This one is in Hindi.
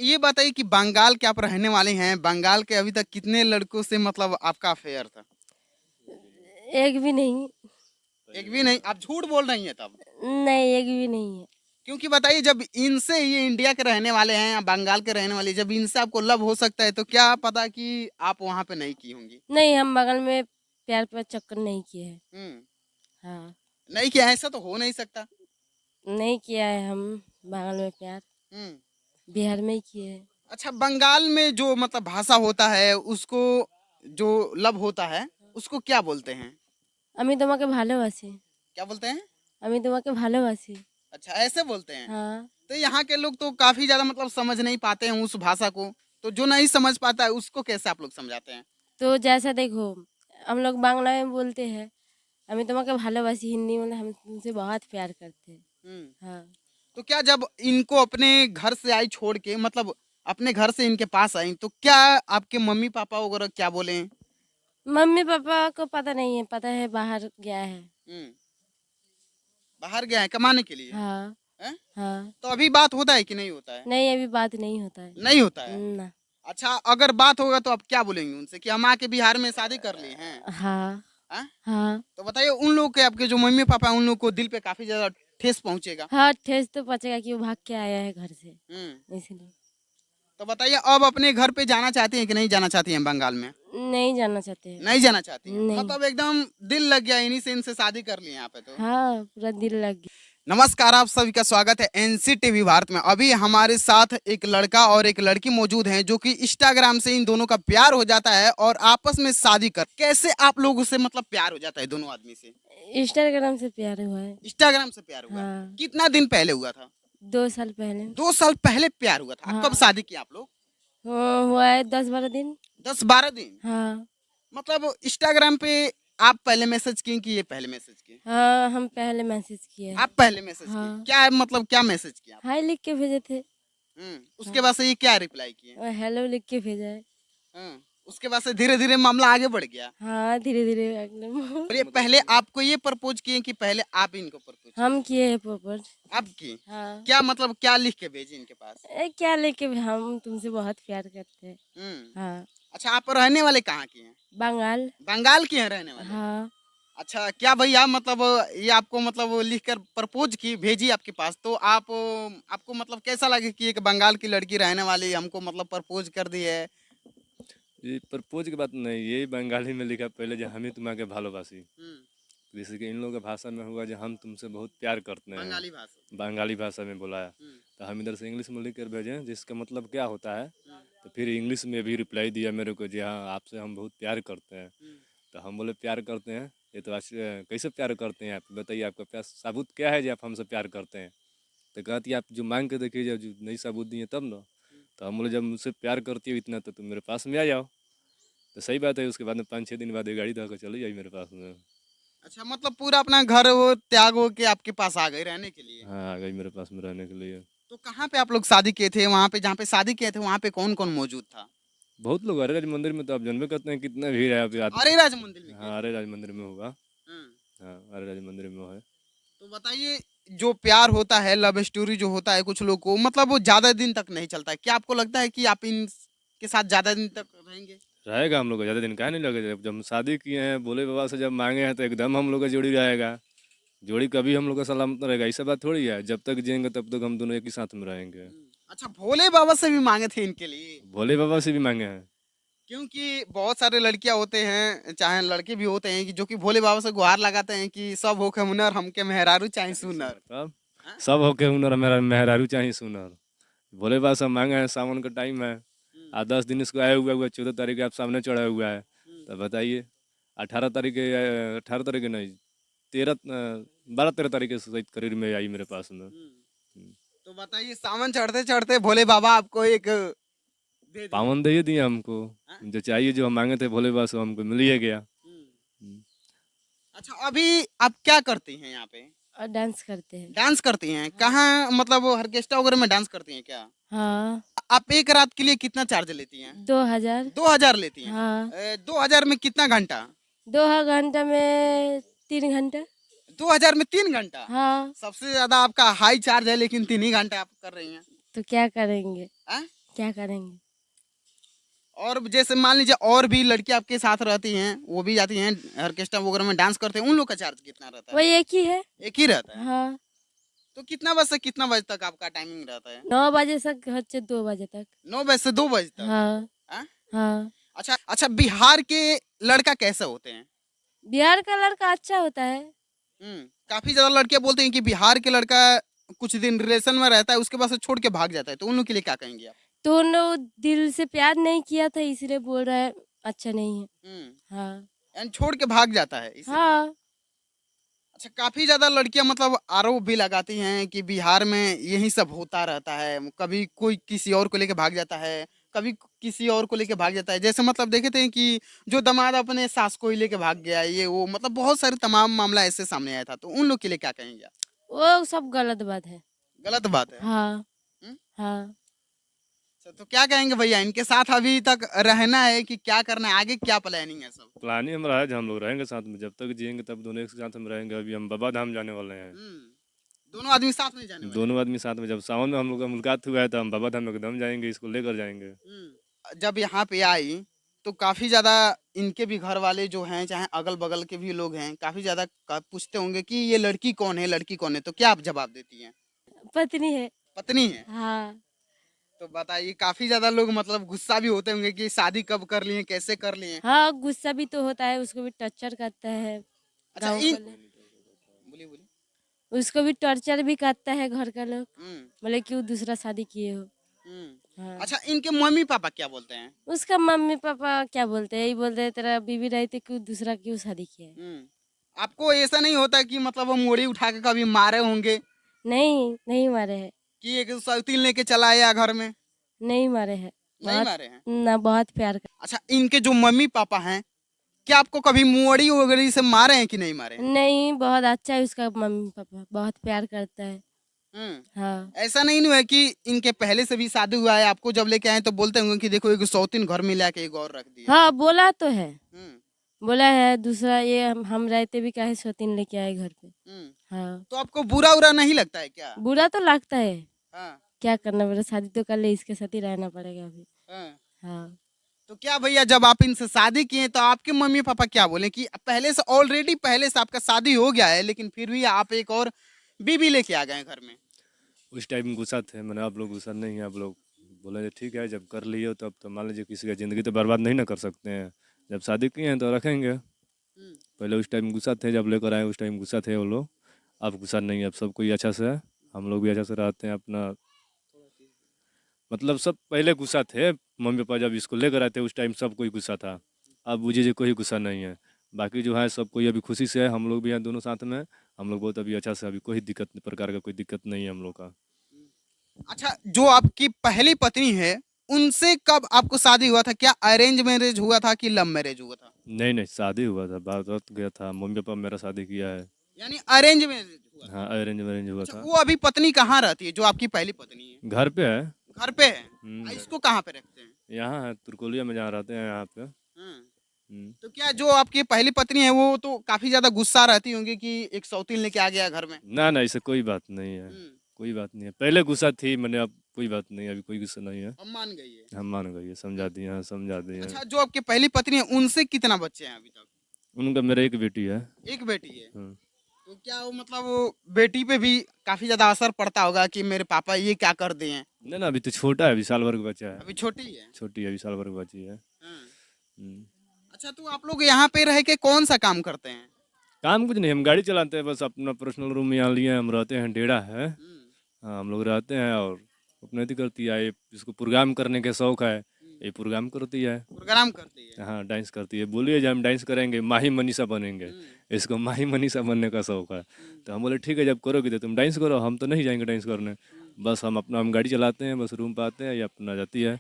ये बताइए कि बंगाल के आप रहने वाले हैं, बंगाल के अभी तक कितने लड़कों से मतलब आपका अफेयर था? एक भी नहीं। एक भी नहीं? आप झूठ बोल रही हैं तब। नहीं, एक भी नहीं है। क्योंकि बताइए जब इनसे ये इंडिया के रहने वाले हैं या बंगाल के रहने वाले, जब इनसे आपको लव हो सकता है तो क्या पता कि आप वहाँ पे नहीं की होंगी? नहीं, हम बगल में प्यार पर चक्कर नहीं किए हैं। हुँ, हाँ, नहीं किया ऐसा तो हो नहीं सकता। नहीं किया है हम बगल में प्यार। हुँ, बिहार में ही किए हैं। अच्छा बंगाल में जो मतलब भाषा होता है उसको जो लव होता है, उसको क्या बोलते हैं? আমি তোমাকে ভালোবাসি। क्या बोलते हैं? আমি তোমাকে ভালোবাসি। अच्छा ऐसे बोलते हैं। हाँ, तो यहाँ के लोग तो काफ़ी ज़्यादा मतलब समझ नहीं पाते हैं उस भाषा को, तो जो नहीं समझ पाता है उसको कैसे आप लोग समझाते हैं? तो जैसा देखो हम लोग बांग्ला में बोलते हैं আমি তোমাকে ভালোবাসি हिंदी में हम तुमसे बहुत प्यार करते हैं। हुँ। हाँ, तो क्या जब इनको अपने घर से आई छोड़ के मतलब अपने घर से इनके पास आई तो क्या आपके मम्मी पापा वगैरह क्या बोले हैं? मम्मी पापा को पता नहीं है, पता है बाहर गया है। हम्म, बाहर गया है कमाने के लिए। हाँ, हैं? हाँ। तो अभी बात होता है कि नहीं होता है? नहीं, अभी बात नहीं होता है। नहीं होता है। ना। अच्छा अगर बात होगा तो आप क्या बोलेंगे उनसे कि हम आके बिहार में शादी कर लिए हैं? हाँ, हैं? हाँ। तो बताइए उन लोग के आपके जो मम्मी पापा हैं, उन लोग को दिल पे काफी ज्यादा ठेस पहुंचेगा। हाँ, ठेस तो पचेगा कि वो भाग के आया है घर से, हम्म, इसलिए। तो बताइए अब अपने घर पे जाना चाहती हैं कि नहीं जाना चाहती हैं बंगाल में? नहीं जाना चाहते हैं। नहीं जाना चाहती हैं नहीं। मतलब एकदम दिल लग गया इन्हीं से इनसे शादी कर ली यहाँ पे तो। हाँ, पूरा दिल लग गया। नमस्कार आप सभी का स्वागत है एनसीटीवी भारत में। अभी हमारे साथ एक लड़का और एक लड़की मौजूद हैं जो कि इंस्टाग्राम से इन दोनों का प्यार हो जाता है और आपस में शादी कर कैसे आप लोगों से मतलब प्यार हो जाता है दोनों आदमी से? इंस्टाग्राम से प्यार हुआ है। इंस्टाग्राम से प्यार हुआ है। हाँ, कितना दिन पहले हुआ था? 2 साल पहले। 2 साल पहले प्यार हुआ था। कब हाँ, शादी किया आप लोग? हाँ, हुआ है 10-12 दिन। 10-12 दिन? हाँ, मतलब इंस्टाग्राम पे आप पहले मैसेज किए कि ये पहले मैसेज किए? हाँ, हम पहले मैसेज किए हैं। आप पहले मैसेज किए हाँ, क्या मतलब क्या मैसेज किया आपने? हाय लिख के भेजे थे। उसके हाँ, बाद से ये क्या रिप्लाई किए? और हेलो लिख के भेजा है। उसके बाद से धीरे धीरे मामला आगे बढ़ गया। हाँ, धीरे-धीरे एकदम। और ये पहले आपको ये प्रपोज किए कि पहले आप इनको प्रपोज किए? हम किए हैं प्रपोज। आप किए? हाँ। क्या मतलब क्या लिख के भेजे इनके पास? क्या लेके हम तुमसे बहुत प्यार करते हैं। हम्म, हाँ, अच्छा आप रहने वाले कहाँ के हैं? बंगाल। बंगाल के हैं रहने वाले? हाँ, अच्छा क्या भैया मतलब ये आपको मतलब लिख कर प्रपोज की भेजी आपके पास तो आप आपको मतलब कैसा लगे कि एक बंगाल की लड़की रहने वाली हमको मतलब प्रपोज कर दी है? ये प्रपोज की बात नहीं, यही बंगाली में लिखा पहले जो हम ही तुम्हारे भालोबासी। हम्म, जैसे कि इन लोगों की भाषा में हुआ जो हम तुमसे बहुत प्यार करते हैं, बंगाली भाषा। बंगाली भाषा में बोला है। हम्म, तो हम इधर से इंग्लिश में लिख कर भेजें जिसका मतलब क्या होता है। हम्म, तो फिर इंग्लिश में भी रिप्लाई दिया मेरे को, जी हाँ आपसे हम बहुत प्यार करते हैं। हम्म, तो हम बोले प्यार करते हैं, ये तो कैसे प्यार करते हैं आप बताइए, आपका प्यार साबुत क्या है जो आप हमसे प्यार करते हैं। तो कहती है आप जो मांग के देखिए, जब जो नहीं साबुत दिए तब ना। तो हम बोले जब मुझसे प्यार करती हो इतना तो तुम मेरे पास में आ जाओ। तो सही बात है, उसके बाद में 5-6 दिन बाद ये गाड़ी धोकर चली आई मेरे पास में। अच्छा मतलब पूरा अपना घर वो त्याग हो के आपके पास आ गए रहने के लिए? हाँ, आ गई मेरे पास में रहने के लिए। तो कहाँ पे आप लोग शादी किए थे? वहाँ पे जहाँ पे शादी किए थे वहाँ पे कौन कौन मौजूद था? बहुत लोग अरे राज मंदिर में, तो आप जानबे करते हैं कितना भीड़ है अभी अरे राज मंदिर में किए हाँ, थे? अरे राज मंदिर में होगा। हम्म, हाँ, अरे राज मंदिर में है। तो बताइए जो प्यार होता है लव स्टोरी जो होता है कुछ लोग को मतलब वो ज्यादा दिन तक नहीं चलता है, क्या आपको लगता है कि आप इन के साथ ज्यादा दिन तक रहेंगे? रहेगा, हम लोग का ज़्यादा दिन काहे नहीं लगेगा। जब हम शादी किए हैं भोले बाबा से जब मांगे हैं तो एकदम हम लोग का जोड़ी रहेगा। जोड़ी कभी हम लोग का सलामत रहेगा, ऐसा बात थोड़ी है। जब तक जिएंगे तब तक हम दोनों एक ही साथ में रहेंगे। अच्छा भोले बाबा से भी मांगे थे इनके लिए? भोले बाबा से भी मांगे हैं। क्योंकि बहुत सारे लड़कियां होते हैं चाहे लड़के भी होते हैं कि जो कि भोले बाबा से गुहार लगाते हैं कि सब होके हुनर हमके मेहरारू चाहे सुनर। तब हाँ? सब होके हुनर मेरा मेहरारू चाहिए सुनर। भोले बाबा से मांगे हैं, सावन का टाइम है। हम्म, आज 10 दिन इसको आया हुआ हुआ 14 तारीख के आप सामने चढ़ा हुआ है। हम्म, तो बताइए 18 तारीख के 18 तारीख के नहीं, 12-13 तारीख के शायद करीब में आई मेरे पास में। हम्म। तो बताइए सावन चढ़ते चढ़ते भोले बाबा आपको एक दे दिए? पावन दे ही दिया हमको। हाँ? जो चाहिए जो हम मांगे थे भोले बाबा से हमको मिल ही गया। हम्म। हम्म। अच्छा अभी आप क्या करती हैं यहाँ पे? और डांस करते हैं। डांस करती हैं हाँ, कहाँ मतलब वो ऑर्केस्ट्रा वगैरह में डांस करती हैं क्या? हाँ, आप एक रात के लिए कितना चार्ज लेती हैं? 2000। 2,000 लेती हैं? हाँ, 2,000 में कितना घंटा? 2 घंटा में 3 घंटा। 2,000 में 3 घंटा? हाँ, सबसे ज्यादा आपका हाई चार्ज है लेकिन 3 ही घंटे आप कर रही हैं। तो क्या करेंगे। हाँ? क्या करेंगे। और जैसे मान लीजिए और भी लड़की आपके साथ रहती हैं, वो भी जाती हैं ऑर्केस्ट्रा वगैरह में डांस करते हैं, उन लोग का चार्ज कितना रहता है? वही एक ही है। एक ही रहता है। हाँ, तो कितना बजे से कितना बजे तक आपका टाइमिंग रहता है? 9 बजे से घर से 2 बजे तक। 9 बजे से 2 बजे तक। हाँ, हाँ? हाँ। अच्छा अच्छा, बिहार के लड़का कैसे होते हैं? बिहार का लड़का अच्छा होता है। काफी ज्यादा लड़कियां बोलते हैं कि बिहार के लड़का कुछ दिन रिलेशन में रहता है, उसके बाद से छोड़ के भाग जाता है, तो उन लोग के लिए क्या कहेंगे आप? तो उन लोग दिल से प्यार नहीं किया था इसलिए बोल रहा है अच्छा नहीं है। हाँ, यानी छोड़ के भाग जाता है इसलिए। हाँ। अच्छा, काफी ज्यादा लड़कियां मतलब आरोप भी लगाती हैं कि बिहार में यही सब होता रहता है, कभी कोई किसी और को लेके भाग जाता है, कभी किसी और को लेके भाग जाता है। जैसे मतलब देखे थे कि जो दामाद अपने सास को ही लेके भाग गया, ये वो मतलब बहुत सारे तमाम मामला ऐसे सामने आया था, तो उन लोग के लिए क्या कहेंगे आप? वो सब गलत बात है। गलत बात है। हाँ, हम्म? हाँ। अच्छा, तो क्या कहेंगे भैया, इनके साथ अभी तक रहना है कि क्या करना है, आगे क्या प्लानिंग है सब? प्लानिंग हमारा है जो हम लोग रहेंगे साथ में, जब तक जिएंगे तब दोनों एक साथ हम रहेंगे। अभी हम बाबा धाम जाने वाले हैं, दोनों आदमी साथ में जाने वाले हैं। दोनों आदमी साथ में। जब सावन में हम लोग का मुलाकात हुआ है तो हम बाबा धाम एकदम जाएंगे, इसको लेकर जाएंगे। जब यहाँ पे आई तो काफी ज्यादा इनके भी घर वाले जो हैं, चाहे अगल बगल के भी लोग हैं, काफी ज्यादा पूछते होंगे कि ये लड़की कौन है, लड़की कौन है, तो क्या आप जवाब देती हैं? पत्नी है। पत्नी है। हाँ, तो बताइए, काफी ज्यादा लोग मतलब गुस्सा भी होते होंगे कि शादी कब कर लिए, कैसे कर लिए। हाँ। गुस्सा भी तो होता है, उसको भी टॉर्चर करता है अच्छा गाँव इन का लोग। बोलिए बोलिए। उसको भी टॉर्चर भी करता है घर का लोग। हम्म बोले क्यों दूसरा शादी किए हो। हाँ। अच्छा, इनके मम्मी पापा क्या बोलते हैं? उसका मम्मी पापा क्या बोलते हैं, यही बोलते हैं तेरा बीवी रही थी क्यों दूसरा क्यों शादी किया है। आपको ऐसा नहीं होता कि मतलब वो मोड़ी उठा के कभी मारे होंगे नहीं, नहीं मारे हैं। कि एक सौतीन लेके चला आया घर में? नहीं मारे हैं। नहीं बहुत मारे हैं। ना, बहुत प्यार कर। अच्छा, इनके जो मम्मी पापा हैं, क्या आपको कभी मुअड़ी वगैरह से मारे हैं कि नहीं मारे हैं? नहीं, बहुत अच्छा है उसका मम्मी पापा, बहुत प्यार करता है। हाँ, ऐसा नहीं हुआ है कि इनके पहले से भी शादी हुआ है, आपको जब लेके आए तो बोलते होंगे कि देखो एक सौतीन घर में लाके एक और रख दिया। हाँ। बोला तो है। हम्म बोला है दूसरा, ये हम रहते भी काहे सौतीन लेके आए घर पे। हम्म हाँ। तो आपको बुरा उरा नहीं लगता है क्या? बुरा तो लगता है। हाँ क्या करना पड़ेगा, शादी तो कर ले, इसके साथ ही रहना पड़ेगा अभी। हाँ। हाँ। तो क्या भैया, जब आप इनसे शादी किए तो आपके मम्मी पापा क्या बोले कि पहले से ऑलरेडी पहले से आपका शादी हो गया है, लेकिन फिर भी आप एक और बीबी लेके आ गए घर में? उस टाइम गुस्सा थे, मैंने आप लोग गुस्सा नहीं है। आप लोग बोले ठीक है, जब कर लिए हो तब तो मान लीजिए किसी का ज़िंदगी तो बर्बाद नहीं ना कर सकते हैं। जब शादी किए हैं तो रखेंगे। पहले उस टाइम गुस्सा थे, जब लेकर आए उस टाइम गुस्सा थे वो लोग। अब गुस्सा नहीं है, अब सब कोई अच्छा से है, हम लोग भी अच्छा से रहते हैं अपना। मतलब सब पहले गुस्सा थे, मम्मी पापा जब इसको लेकर आए थे उस टाइम सब कोई गुस्सा था। अब मुझे कोई गुस्सा नहीं है। बाकी जो है सब कोई अभी खुशी से है, हम लोग भी हैं दोनों साथ में। हम लोग बहुत अभी अच्छा से, अभी कोई दिक्कत प्रकार का कोई दिक्कत नहीं है हम लोग का। अच्छा, जो आपकी पहली पत्नी है, उनसे कब आपको शादी हुआ था? क्या अरेंज मैरिज हुआ था कि लव मैरिज हुआ था? नहीं नहीं, शादी हुआ था, बात बात गया था, मम्मी पापा मेरा शादी किया है। यानी अरेंज मैरिज हुआ था। हाँ, अरेंज मैरेज हुआ अच्छा, था। वो अभी पत्नी कहाँ रहती है जो आपकी पहली पत्नी है? घर पे है। घर पे है। घर इसको कहाँ पे रखते हैं? यहाँ है, तुरकोलिया में जहाँ रहते हैं यहाँ पे। हम्म, हम्म। तो क्या जो आपकी पहली पत्नी है वो तो काफी ज्यादा गुस्सा रहती होंगी कि एक सौतीन लेके आ गया घर में? ना ना, ऐसे कोई बात नहीं है। हम्म, कोई बात नहीं है, पहले गुस्सा थी मैंने, अब कोई बात नहीं है, अभी कोई गुस्सा नहीं है। अब मान गई है। हम मान गए, समझा दिए हैं, समझा दिए हैं। अच्छा, जो आपकी पहली पत्नी है उनसे कितना बच्चे हैं अभी तक? उनका मेरा एक बेटी है। एक बेटी है। हाँ। तो क्या वो मतलब वो बेटी पे भी काफी ज्यादा असर पड़ता होगा कि मेरे पापा ये क्या कर दिए हैं? ना ना, अभी तो छोटा है, अभी साल भर का बच्चा है। अभी छोटी है। छोटी है, अभी साल भर की बच्ची है। हाँ। हम्म। अच्छा, तो आप लोग यहाँ पे रह के कौन सा काम करते हैं? काम कुछ नहीं, हम गाड़ी चलाते हैं बस, अपना पर्सनल रूम यहाँ लिए हैं, हम रहते हैं, डेरा है। हम्म, हाँ, हम लोग रहते हैं और अपने अथी करती है ये, जिसको प्रोग्राम करने का शौक है ये प्रोग्राम करती है। प्रोग्राम करती है। हाँ, डांस करती है, बोलिए जब हम डांस करेंगे माही मनीषा बनेंगे। इसको माही मनीषा बनने का शौक है। तो हम बोले ठीक है, जब करोगे तो तुम डांस करो, हम तो नहीं जाएंगे डांस करने। बस हम अपना, हम गाड़ी चलाते हैं, बस रूम पे आते हैं, ये अपना जाती है।